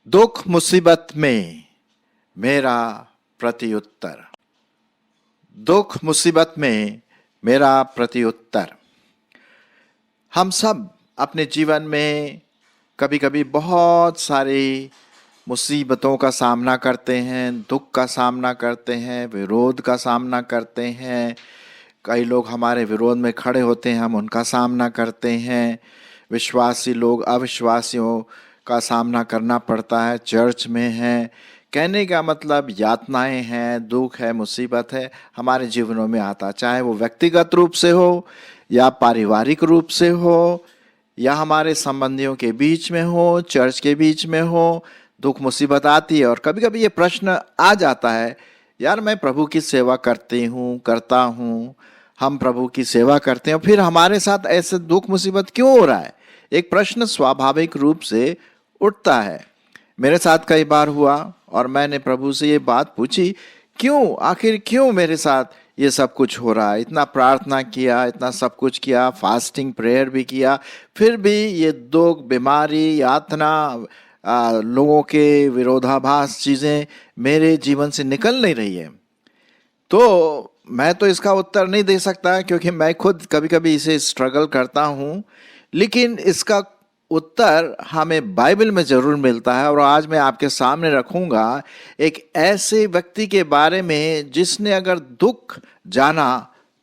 दुख मुसीबत में मेरा प्रत्युत्तर। दुख मुसीबत में मेरा प्रत्युत्तर। हम सब अपने जीवन में कभी कभी बहुत सारी मुसीबतों का सामना करते हैं, दुख का सामना करते हैं, विरोध का सामना करते हैं। कई लोग हमारे विरोध में खड़े होते हैं, हम उनका सामना करते हैं। विश्वासी लोग अविश्वासियों का सामना करना पड़ता है, चर्च में हैं। कहने का मतलब यातनाएं हैं, दुख है, मुसीबत है, हमारे जीवनों में आता, चाहे वो व्यक्तिगत रूप से हो या पारिवारिक रूप से हो या हमारे संबंधियों के बीच में हो, चर्च के बीच में हो। दुख मुसीबत आती है और कभी कभी ये प्रश्न आ जाता है, यार मैं प्रभु की सेवा करता हूँ, हम प्रभु की सेवा करते हैं, फिर हमारे साथ ऐसे दुख मुसीबत क्यों हो रहा है? एक प्रश्न स्वाभाविक रूप से उठता है। मेरे साथ कई बार हुआ और मैंने प्रभु से ये बात पूछी, क्यों, आखिर क्यों मेरे साथ ये सब कुछ हो रहा है? इतना प्रार्थना किया, इतना सब कुछ किया, फास्टिंग प्रेयर भी किया, फिर भी ये दुख, बीमारी, यातना, लोगों के विरोधाभास चीजें मेरे जीवन से निकल नहीं रही है। तो मैं तो इसका उत्तर नहीं दे सकता क्योंकि मैं खुद कभी कभी इसे स्ट्रगल करता हूँ, लेकिन इसका उत्तर हमें बाइबल में जरूर मिलता है। और आज मैं आपके सामने रखूंगा एक ऐसे व्यक्ति के बारे में जिसने अगर दुख जाना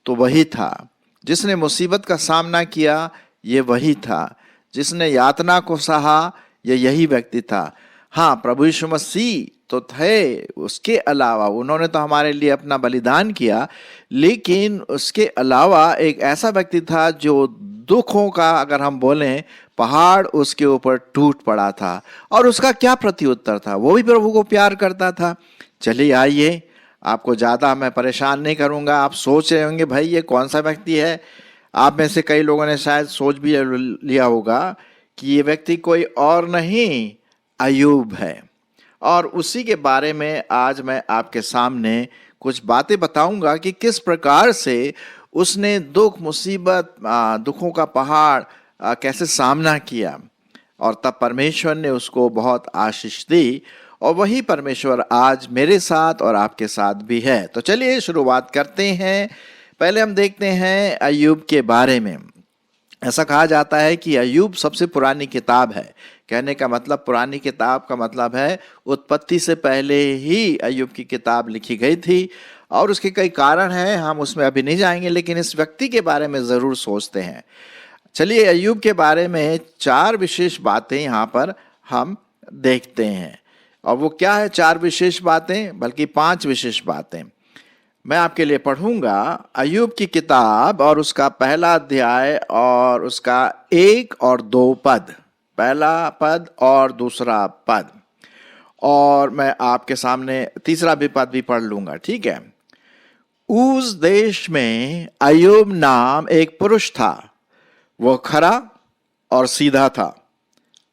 तो वही था, जिसने मुसीबत का सामना किया ये वही था, जिसने यातना को सहा ये यही व्यक्ति था। हाँ, प्रभु यीशु मसीह तो थे, उसके अलावा उन्होंने तो हमारे लिए अपना बलिदान किया, लेकिन उसके अलावा एक ऐसा व्यक्ति था जो दुखों का, अगर हम बोलें, पहाड़ उसके ऊपर टूट पड़ा था। और उसका क्या प्रत्युत्तर था? वो भी प्रभु को प्यार करता था। चलिए आइए, आपको ज़्यादा मैं परेशान नहीं करूंगा। आप सोच रहे होंगे भाई ये कौन सा व्यक्ति है? आप में से कई लोगों ने शायद सोच भी लिया होगा कि ये व्यक्ति कोई और नहीं, अय्यूब है। और उसी के बारे में आज मैं आपके सामने कुछ बातें बताऊंगा कि किस प्रकार से उसने दुख, मुसीबत, दुखों का पहाड़ कैसे सामना किया और तब परमेश्वर ने उसको बहुत आशीष दी। और वही परमेश्वर आज मेरे साथ और आपके साथ भी है। तो चलिए शुरुआत करते हैं। पहले हम देखते हैं अय्यूब के बारे में। ऐसा कहा जाता है कि अय्यूब सबसे पुरानी किताब है। कहने का मतलब, पुरानी किताब का मतलब है उत्पत्ति से पहले ही अय्यूब की किताब लिखी गई थी। और उसके कई कारण हैं, हम उसमें अभी नहीं जाएंगे, लेकिन इस व्यक्ति के बारे में ज़रूर सोचते हैं। चलिए अय्यूब के बारे में 4 विशेष बातें यहाँ पर हम देखते हैं। और वो क्या है 4 विशेष बातें, बल्कि 5 विशेष बातें मैं आपके लिए पढ़ूंगा। अय्यूब की किताब और उसका पहला अध्याय और उसका 1 और 2 पद, पहला पद और दूसरा पद, और मैं आपके सामने तीसरा भी पद भी पढ़ लूंगा, ठीक है। उस देश में अय्यूब नाम एक पुरुष था। वो खरा और सीधा था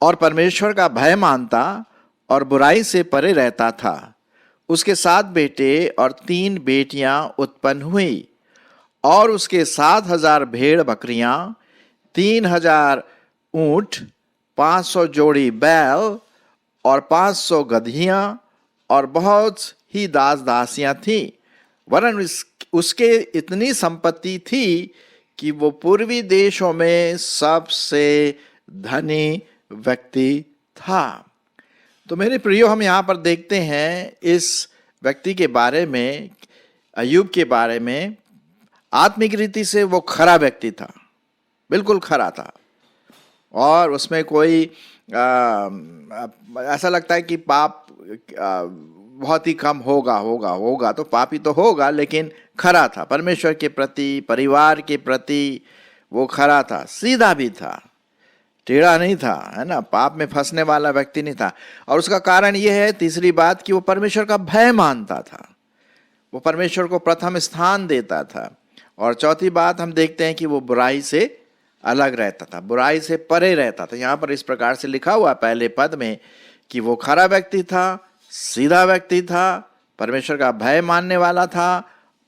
और परमेश्वर का भय मानता और बुराई से परे रहता था। उसके 7 बेटे और 3 बेटियां उत्पन्न हुई और उसके 7,000 भेड़ बकरियां, 3,000 ऊंट, 500 जोड़ी बैल और 500 गधियां और बहुत ही दास दासियां थीं। वरन उसके इतनी संपत्ति थी कि वो पूर्वी देशों में सबसे धनी व्यक्ति था। तो मेरे प्रियो, हम यहाँ पर देखते हैं इस व्यक्ति के बारे में, अय्यूब के बारे में। आत्मिक रीति से वो खरा व्यक्ति था, बिल्कुल खरा था। और उसमें कोई ऐसा लगता है कि पाप बहुत ही कम होगा तो पापी तो होगा, लेकिन खरा था परमेश्वर के प्रति, परिवार के प्रति। वो खरा था, सीधा भी था, टेढ़ा नहीं था, है ना, पाप में फंसने वाला व्यक्ति नहीं था। और उसका कारण यह है, तीसरी बात, कि वो परमेश्वर का भय मानता था, वो परमेश्वर को प्रथम स्थान देता था। और चौथी बात हम देखते हैं कि वो बुराई से अलग रहता था, बुराई से परे रहता था। यहाँ पर इस प्रकार से लिखा हुआ पहले पद में कि वो खरा व्यक्ति था, सीधा व्यक्ति था, परमेश्वर का भय मानने वाला था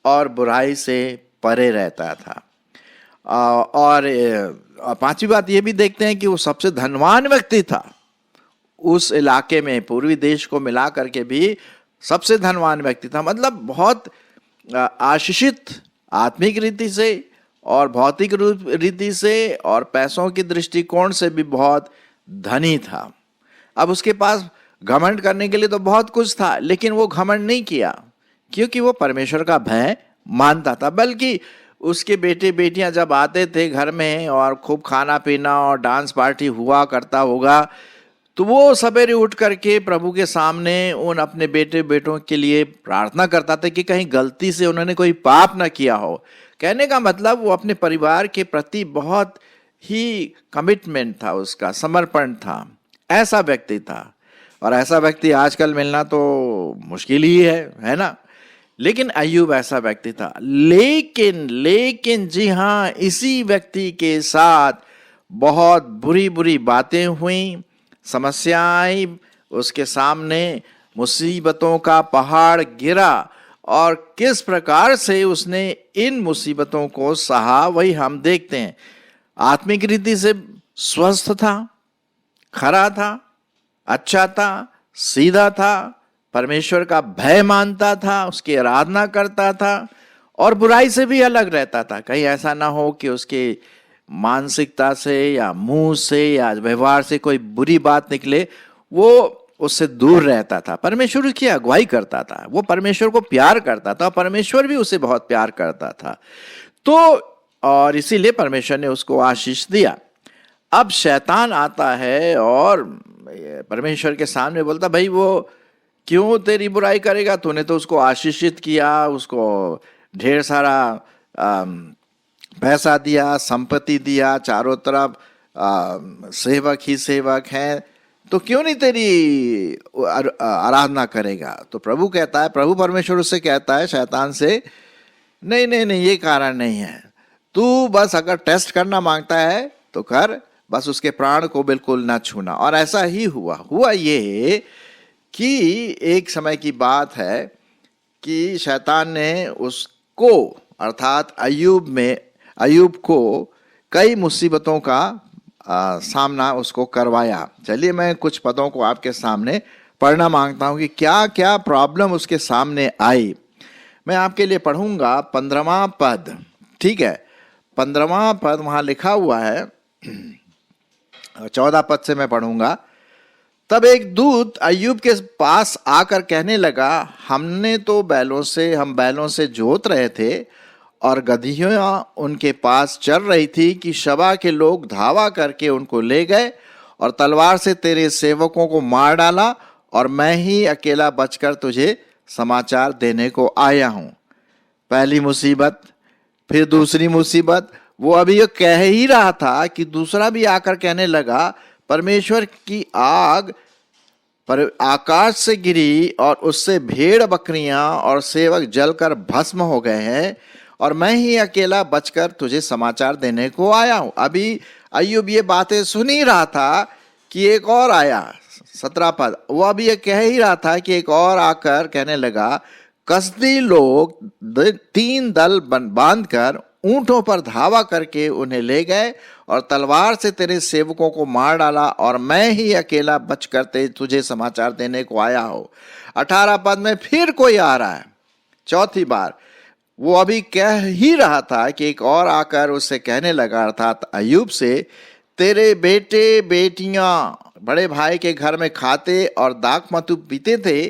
और बुराई से परे रहता था। और पांचवी बात ये भी देखते हैं कि वो सबसे धनवान व्यक्ति था उस इलाके में, पूर्वी देश को मिला करके भी सबसे धनवान व्यक्ति था। मतलब बहुत आशीषित आत्मिक रीति से और भौतिक रीति से और पैसों की दृष्टिकोण से भी बहुत धनी था। अब उसके पास घमंड करने के लिए तो बहुत कुछ था, लेकिन वो घमंड नहीं किया क्योंकि वो परमेश्वर का भय मानता था। बल्कि उसके बेटे बेटियां जब आते थे घर में और खूब खाना पीना और डांस पार्टी हुआ करता होगा, तो वो सवेरे उठ करके प्रभु के सामने उन अपने बेटे बेटों के लिए प्रार्थना करता था कि कहीं गलती से उन्होंने कोई पाप ना किया हो। कहने का मतलब वो अपने परिवार के प्रति बहुत ही कमिटमेंट था, उसका समर्पण था। ऐसा व्यक्ति था, और ऐसा व्यक्ति आजकल मिलना तो मुश्किल ही है ना। लेकिन अय्यूब ऐसा व्यक्ति था। लेकिन जी हाँ, इसी व्यक्ति के साथ बहुत बुरी बुरी बातें हुई, समस्याएं आई उसके सामने, मुसीबतों का पहाड़ गिरा, और किस प्रकार से उसने इन मुसीबतों को सहा वही हम देखते हैं। आत्मिक रीति से स्वस्थ था, खरा था, अच्छा था, सीधा था, परमेश्वर का भय मानता था, उसकी आराधना करता था और बुराई से भी अलग रहता था। कहीं ऐसा ना हो कि उसके मानसिकता से या मुंह से या व्यवहार से कोई बुरी बात निकले, वो उससे दूर रहता था। परमेश्वर की अगुवाई करता था, वो परमेश्वर को प्यार करता था, परमेश्वर भी उसे बहुत प्यार करता था। तो और इसीलिए परमेश्वर ने उसको आशीष दिया। अब शैतान आता है और परमेश्वर के सामने बोलता, भाई वो क्यों तेरी बुराई करेगा, तूने तो उसको आशीषित किया, उसको ढेर सारा पैसा दिया, संपत्ति दिया, चारों तरफ सेवक ही सेवक हैं, तो क्यों नहीं तेरी आराधना करेगा। तो प्रभु कहता है, प्रभु परमेश्वर उससे कहता है शैतान से, नहीं नहीं नहीं, ये कारण नहीं है, तू बस अगर टेस्ट करना मांगता है तो कर, बस उसके प्राण को बिल्कुल ना छूना। और ऐसा ही हुआ ये कि एक समय की बात है कि शैतान ने उसको अर्थात अय्यूब को कई मुसीबतों का सामना उसको करवाया। चलिए मैं कुछ पदों को आपके सामने पढ़ना मांगता हूं कि क्या क्या प्रॉब्लम उसके सामने आई। मैं आपके लिए पढ़ूंगा 15वां पद, ठीक है। 15वां पद वहां लिखा हुआ है, 14 पद से मैं पढ़ूंगा। तब एक दूत अय्यूब के पास आकर कहने लगा, हम बैलों से जोत रहे थे और गदहियां उनके पास चल रही थी कि शबा के लोग धावा करके उनको ले गए और तलवार से तेरे सेवकों को मार डाला, और मैं ही अकेला बचकर तुझे समाचार देने को आया हूं। पहली मुसीबत, फिर दूसरी मुसीबत। वो अभी ये कह ही रहा था कि दूसरा भी आकर कहने लगा, परमेश्वर की आग पर आकाश से गिरी और उससे भेड़ बकरियां और सेवक जलकर भस्म हो गए हैं, और मैं ही अकेला बचकर तुझे समाचार देने को आया हूं। अभी अय्यूब ये बातें सुन ही रहा था कि एक और आया, 17 पद। वो अभी ये कह ही रहा था कि एक और आकर कहने लगा, कसदी लोग 3 दल बांधकर ऊंटों पर धावा करके उन्हें ले गए और तलवार से तेरे सेवकों को मार डाला, और मैं ही अकेला बचकर तुझे समाचार देने को आया हूं। 18 पद में फिर कोई आ रहा है, चौथी बार। वो अभी कह ही रहा था कि एक और आकर उससे कहने लगा, अर्थात अय्यूब से, तेरे बेटे बेटियां बड़े भाई के घर में खाते और दाखमधु पीते थे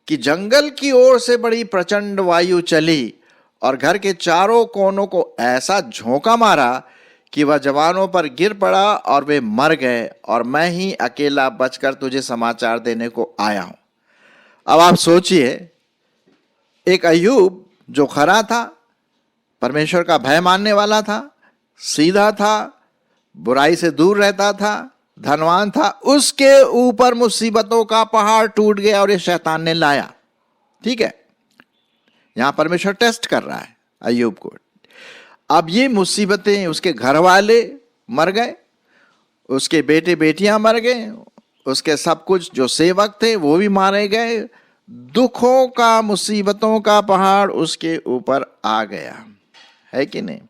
कि जंगल की ओर से बड़ी प्रचंड वायु चली और घर के चारों कोनों को ऐसा झोंका मारा कि वह जवानों पर गिर पड़ा और वे मर गए, और मैं ही अकेला बचकर तुझे समाचार देने को आया हूं। अब आप सोचिए, एक अय्यूब जो खरा था, परमेश्वर का भय मानने वाला था, सीधा था, बुराई से दूर रहता था, धनवान था, उसके ऊपर मुसीबतों का पहाड़ टूट गया और ये शैतान ने लाया। ठीक है, यहां परमेश्वर टेस्ट कर रहा है अय्यूब को। अब ये मुसीबतें, उसके घर वाले मर गए, उसके बेटे बेटियां मर गए, उसके सब कुछ जो सेवक थे वो भी मारे गए। दुखों का, मुसीबतों का पहाड़ उसके ऊपर आ गया। है कि नहीं?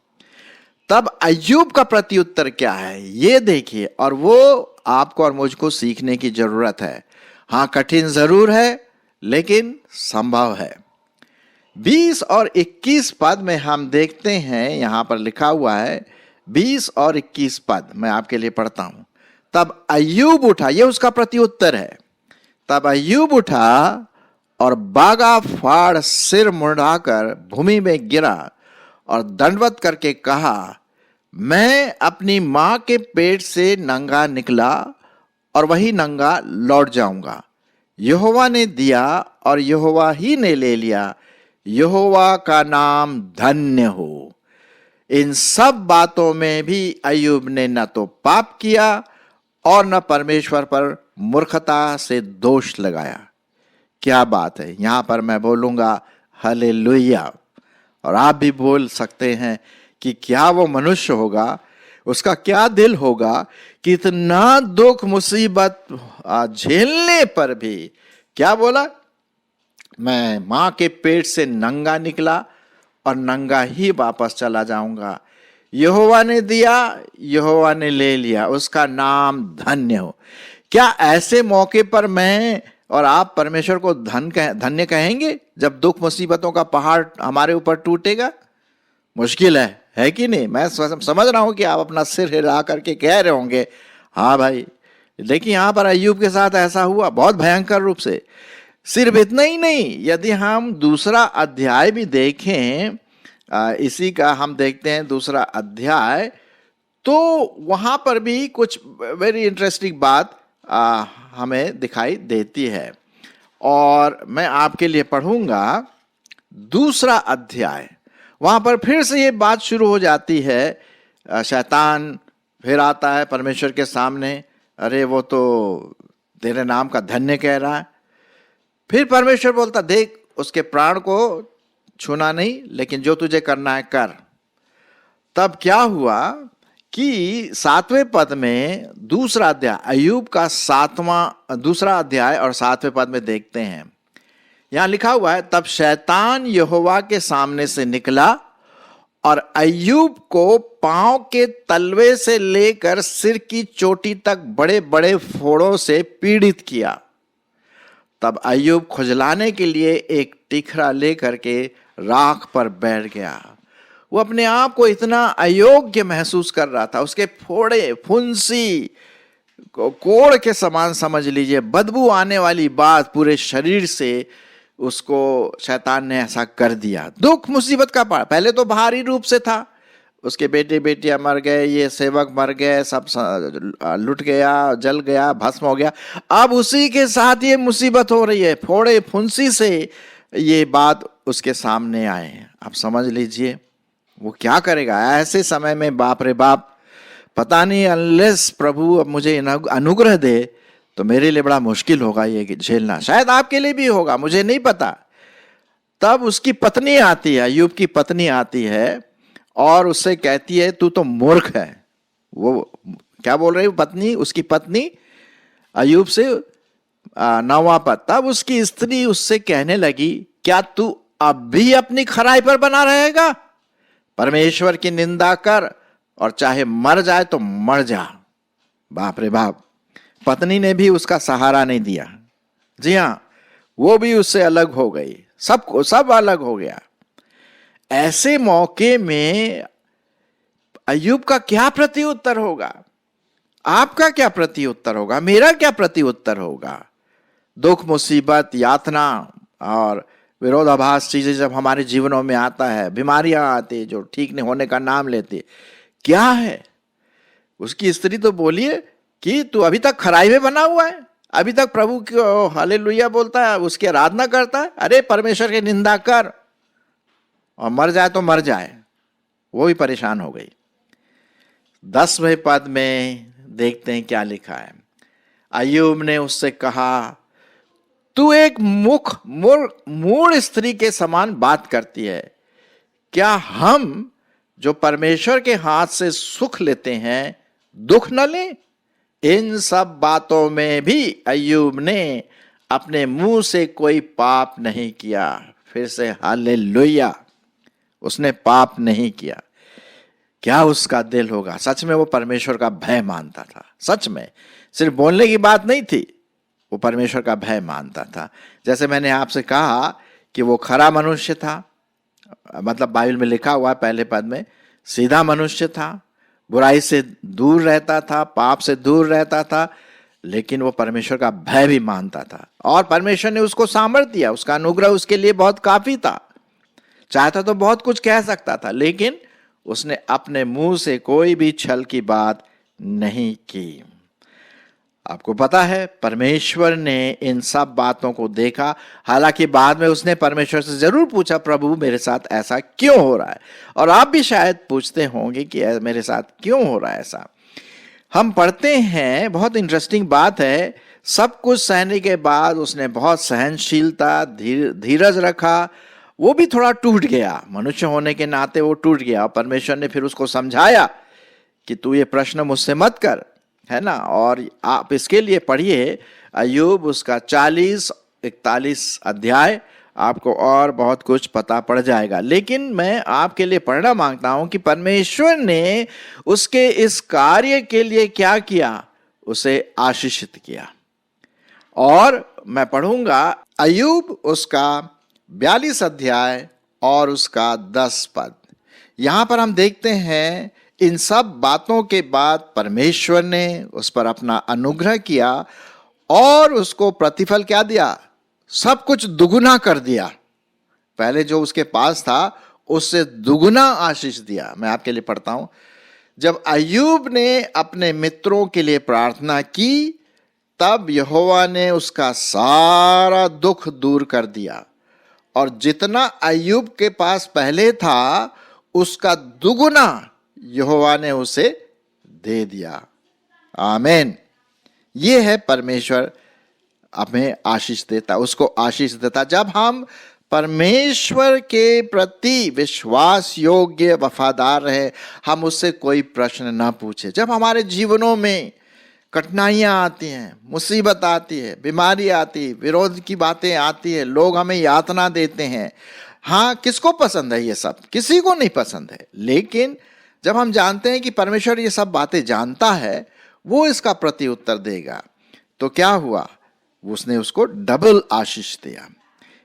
तब अय्यूब का प्रत्युत्तर क्या है ये देखिए, और वो आपको और मुझको सीखने की जरूरत है। हाँ, कठिन जरूर है लेकिन संभव है। 20 और 21 पद में हम देखते हैं, यहां पर लिखा हुआ है 20 और 21 पद मैं आपके लिए पढ़ता हूं। तब अय्यूब उठा, ये उसका प्रत्युत्तर है। तब अय्यूब उठा और बागा फाड़ सिर मुड़ाकर भूमि में गिरा और दंडवत करके कहा, मैं अपनी मां के पेट से नंगा निकला और वही नंगा लौट जाऊंगा। यहोवा ने दिया और यहोवा ही ने ले लिया, यहोवा का नाम धन्य हो। इन सब बातों में भी अय्यूब ने न तो पाप किया और न परमेश्वर पर मूर्खता से दोष लगाया। क्या बात है! यहां पर मैं बोलूंगा हालेलुया, और आप भी बोल सकते हैं कि क्या वो मनुष्य होगा, उसका क्या दिल होगा कि इतना दुख मुसीबत झेलने पर भी क्या बोला, मैं मां के पेट से नंगा निकला और नंगा ही वापस चला जाऊंगा। यहोवा ने दिया, यहोवा ने ले लिया, उसका नाम धन्य हो। क्या ऐसे मौके पर मैं और आप परमेश्वर को धन्य कहेंगे जब दुख मुसीबतों का पहाड़ हमारे ऊपर टूटेगा? मुश्किल है कि नहीं? मैं समझ रहा हूं कि आप अपना सिर हिला करके कह रहे होंगे हाँ भाई। देखिए यहां पर अय्यूब के साथ ऐसा हुआ बहुत भयंकर रूप से। सिर्फ इतना ही नहीं, यदि हम दूसरा अध्याय भी देखें, इसी का हम देखते हैं दूसरा अध्याय, तो वहां पर भी कुछ वेरी इंटरेस्टिंग बात हमें दिखाई देती है। और मैं आपके लिए पढ़ूंगा दूसरा अध्याय। वहां पर फिर से ये बात शुरू हो जाती है। शैतान फिर आता है परमेश्वर के सामने, अरे वो तो तेरे नाम का धन्य कह रहा है। फिर परमेश्वर बोलता, देख उसके प्राण को छूना नहीं, लेकिन जो तुझे करना है कर। तब क्या हुआ कि 7वें पद में दूसरा अध्याय, अय्यूब का 7वां दूसरा अध्याय और 7वें पद में देखते हैं, यहां लिखा हुआ है, तब शैतान यहोवा के सामने से निकला और अय्यूब को पांव के तलवे से लेकर सिर की चोटी तक बड़े बड़े फोड़ों से पीड़ित किया। तब अय्यूब खुजलाने के लिए एक टिखरा लेकर के राख पर बैठ गया। वो अपने आप को इतना अयोग्य महसूस कर रहा था। उसके फोड़े फुंसी कोड़ के समान समझ लीजिए, बदबू आने वाली बात पूरे शरीर से उसको शैतान ने ऐसा कर दिया। दुख मुसीबत का पहले तो बाहरी रूप से था, उसके बेटे बेटियां मर गए, ये सेवक मर गए, सब लुट गया, जल गया, भस्म हो गया। अब उसी के साथ ये मुसीबत हो रही है, फोड़े फुंसी से ये बात उसके सामने आए। आप समझ लीजिए वो क्या करेगा ऐसे समय में। बाप रे बाप, पता नहीं, अनलेस प्रभु अब मुझे अनुग्रह दे तो मेरे लिए बड़ा मुश्किल होगा ये झेलना। शायद आपके लिए भी होगा, मुझे नहीं पता। तब उसकी पत्नी आती है, अय्यूब की पत्नी आती है और उससे कहती है तू तो मूर्ख है। वो क्या बोल रही है पत्नी, उसकी पत्नी अय्यूब से 9वां पद, तब उसकी स्त्री उससे कहने लगी, क्या तू अब भी अपनी खराई पर बना रहेगा? परमेश्वर की निंदा कर और चाहे मर जाए तो मर जा। बाप रे बाप, पत्नी ने भी उसका सहारा नहीं दिया। जी हां, वो भी उससे अलग हो गई, सब अलग हो गया। ऐसे मौके में अय्यूब का क्या प्रत्युत्तर होगा? आपका क्या प्रत्युत्तर होगा? मेरा क्या प्रत्युत्तर होगा? दुख मुसीबत यातना और विरोधाभास चीजें जब हमारे जीवनों में आता है, बीमारियां आती जो ठीक नहीं होने का नाम लेती, क्या है? उसकी स्त्री तो बोलिए कि तू अभी तक खराई में बना हुआ है, अभी तक प्रभु को हालेलुया बोलता है, उसकी आराधना करता है। अरे परमेश्वर की निंदा कर और मर जाए तो मर जाए। वो भी परेशान हो गई। 10वें पद में देखते हैं क्या लिखा है। अय्यूब ने उससे कहा, तू एक मूढ़ स्त्री के समान बात करती है। क्या हम जो परमेश्वर के हाथ से सुख लेते हैं दुख न लें? इन सब बातों में भी अय्यूब ने अपने मुंह से कोई पाप नहीं किया। फिर से हालेलुया। उसने पाप नहीं किया। क्या उसका दिल होगा। सच में वो परमेश्वर का भय मानता था। सच में सिर्फ बोलने की बात नहीं थी, वो परमेश्वर का भय मानता था। जैसे मैंने आपसे कहा कि वो खरा मनुष्य था, मतलब बाइबल में लिखा हुआ है पहले पद में, सीधा मनुष्य था, बुराई से दूर रहता था, पाप से दूर रहता था, लेकिन वो परमेश्वर का भय भी मानता था। और परमेश्वर ने उसको सामर्थ्य दिया, उसका अनुग्रह उसके लिए बहुत काफी था। चाहता तो बहुत कुछ कह सकता था, लेकिन उसने अपने मुंह से कोई भी छल की बात नहीं की। आपको पता है परमेश्वर ने इन सब बातों को देखा। हालांकि बाद में उसने परमेश्वर से जरूर पूछा, प्रभु मेरे साथ ऐसा क्यों हो रहा है। और आप भी शायद पूछते होंगे कि मेरे साथ क्यों हो रहा है ऐसा। हम पढ़ते हैं, बहुत इंटरेस्टिंग बात है, सब कुछ सहने के बाद उसने बहुत सहनशीलता, धीरज रखा। वो भी थोड़ा टूट गया, मनुष्य होने के नाते वो टूट गया। परमेश्वर ने फिर उसको समझाया कि तू ये प्रश्न मुझसे मत कर, है ना। और आप इसके लिए पढ़िए अय्यूब उसका 40-41 अध्याय, आपको और बहुत कुछ पता पड़ जाएगा। लेकिन मैं आपके लिए पढ़ना मांगता हूं कि परमेश्वर ने उसके इस कार्य के लिए क्या किया, उसे आशीषित किया। और मैं पढ़ूंगा अय्यूब उसका 42 अध्याय और उसका 10 पद। यहां पर हम देखते हैं इन सब बातों के बाद परमेश्वर ने उस पर अपना अनुग्रह किया और उसको प्रतिफल क्या दिया, सब कुछ दुगुना कर दिया। पहले जो उसके पास था उससे दुगुना आशीष दिया। मैं आपके लिए पढ़ता हूं। जब अय्यूब ने अपने मित्रों के लिए प्रार्थना की, तब यहोवा ने उसका सारा दुख दूर कर दिया और जितना अय्यूब के पास पहले था उसका दुगुना यहोवा ने उसे दे दिया। आमीन। ये है परमेश्वर हमें आशीष देता, उसको आशीष देता। जब हम परमेश्वर के प्रति विश्वास योग्य वफादार रहे, हम उससे कोई प्रश्न ना पूछे। जब हमारे जीवनों में कठिनाइयां आती हैं, मुसीबत आती है, बीमारी आती है, विरोध की बातें आती है, लोग हमें यातना देते हैं। हाँ, किसको पसंद है ये सब? किसी को नहीं पसंद है। लेकिन जब हम जानते हैं कि परमेश्वर ये सब बातें जानता है, वो इसका प्रति उत्तर देगा, तो क्या हुआ, उसने उसको डबल आशीष दिया।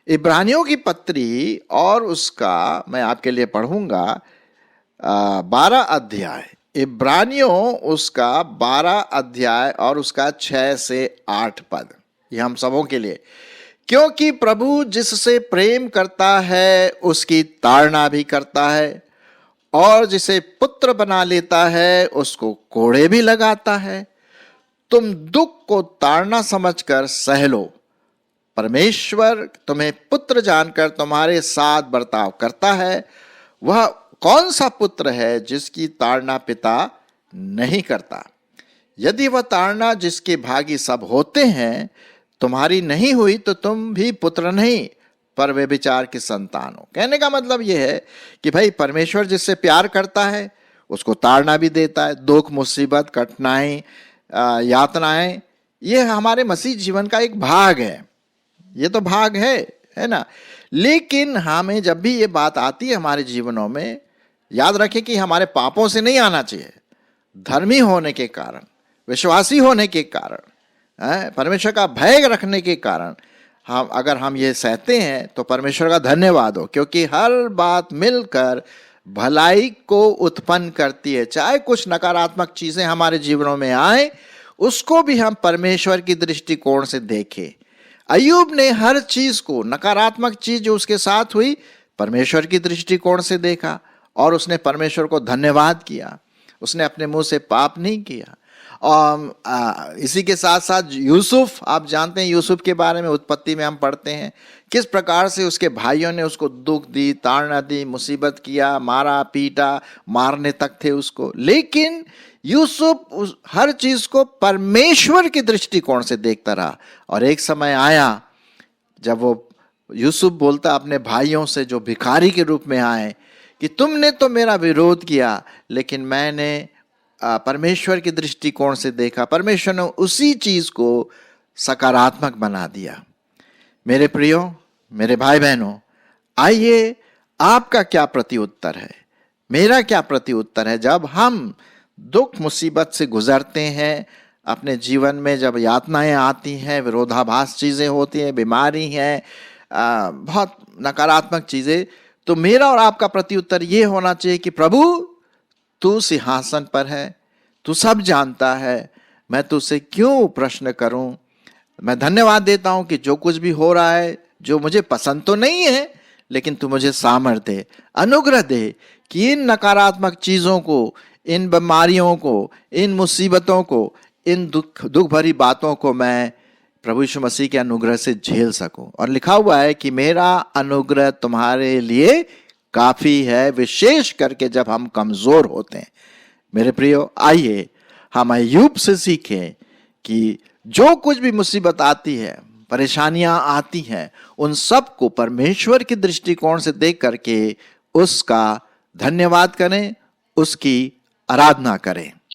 इब्रानियों की पत्री और उसका मैं आपके लिए पढ़ूंगा 12 अध्याय, इब्रानियों उसका 12 अध्याय और उसका 6 से 8 पद, ये हम सबों के लिए। क्योंकि प्रभु जिससे प्रेम करता है उसकी ताड़ना भी करता है, और जिसे पुत्र बना लेता है उसको कोड़े भी लगाता है। तुम दुख को ताड़ना समझकर सह लो। परमेश्वर तुम्हें पुत्र जानकर तुम्हारे साथ बर्ताव करता है। वह कौन सा पुत्र है जिसकी ताड़ना पिता नहीं करता? यदि वह ताड़ना जिसके भागी सब होते हैं तुम्हारी नहीं हुई, तो तुम भी पुत्र नहीं पर व्यभिचार की संतान हो। कहने का मतलब यह है कि भाई परमेश्वर जिससे प्यार करता है उसको ताड़ना भी देता है। दुख, मुसीबत, कठिनाई, यातनाएं, ये हमारे मसीह जीवन का एक भाग है। ये तो भाग है ना। लेकिन हमें जब भी ये बात आती है हमारे जीवनों में, याद रखें कि हमारे पापों से नहीं आना चाहिए। धर्मी होने के कारण, विश्वासी होने के कारण, परमेश्वर का भय रखने के कारण अगर हम ये सहते हैं तो परमेश्वर का धन्यवाद हो, क्योंकि हर बात मिलकर भलाई को उत्पन्न करती है। चाहे कुछ नकारात्मक चीजें हमारे जीवनों में आए, उसको भी हम परमेश्वर की दृष्टिकोण से देखें। अय्यूब ने हर चीज को, नकारात्मक चीज जो उसके साथ हुई, परमेश्वर की दृष्टिकोण से देखा और उसने परमेश्वर को धन्यवाद किया। उसने अपने मुंह से पाप नहीं किया। और इसी के साथ साथ यूसुफ, आप जानते हैं यूसुफ के बारे में उत्पत्ति में हम पढ़ते हैं किस प्रकार से उसके भाइयों ने उसको दुख दी, ताड़ना दी, मुसीबत किया, मारा पीटा, मारने तक थे उसको। लेकिन यूसुफ हर चीज को परमेश्वर की दृष्टिकोण से देखता रहा। और एक समय आया जब वो यूसुफ बोलता अपने भाइयों से जो भिखारी के रूप में आए कि तुमने तो मेरा विरोध किया, लेकिन मैंने परमेश्वर की दृष्टिकोण से देखा। परमेश्वर ने उसी चीज को सकारात्मक बना दिया। मेरे प्रियो, मेरे भाई बहनों, आइए आपका क्या प्रत्युत्तर है, मेरा क्या प्रत्युत्तर है जब हम दुख मुसीबत से गुजरते हैं अपने जीवन में, जब यातनाएं आती हैं, विरोधाभास चीजें होती हैं, बीमारी है, बहुत नकारात्मक चीजें, तो मेरा और आपका प्रत्युत्तर ये होना चाहिए कि प्रभु तू सिंहासन पर है, तू सब जानता है, मैं तुझसे क्यों प्रश्न करूं। मैं धन्यवाद देता हूं कि जो कुछ भी हो रहा है, जो मुझे पसंद तो नहीं है, लेकिन तू मुझे सामर्थ्य दे, अनुग्रह दे कि इन नकारात्मक चीजों को, इन बीमारियों को, इन मुसीबतों को, इन दुख भरी बातों को मैं प्रभु यीशु मसीह के अनुग्रह से झेल सकूं। और लिखा हुआ है कि मेरा अनुग्रह तुम्हारे लिए काफी है, विशेष करके जब हम कमजोर होते हैं। मेरे प्रियो, आइए हम अय्यूब से सीखें कि जो कुछ भी मुसीबत आती है, परेशानियां आती हैं, उन सब को परमेश्वर के दृष्टिकोण से देख करके उसका धन्यवाद करें, उसकी आराधना करें।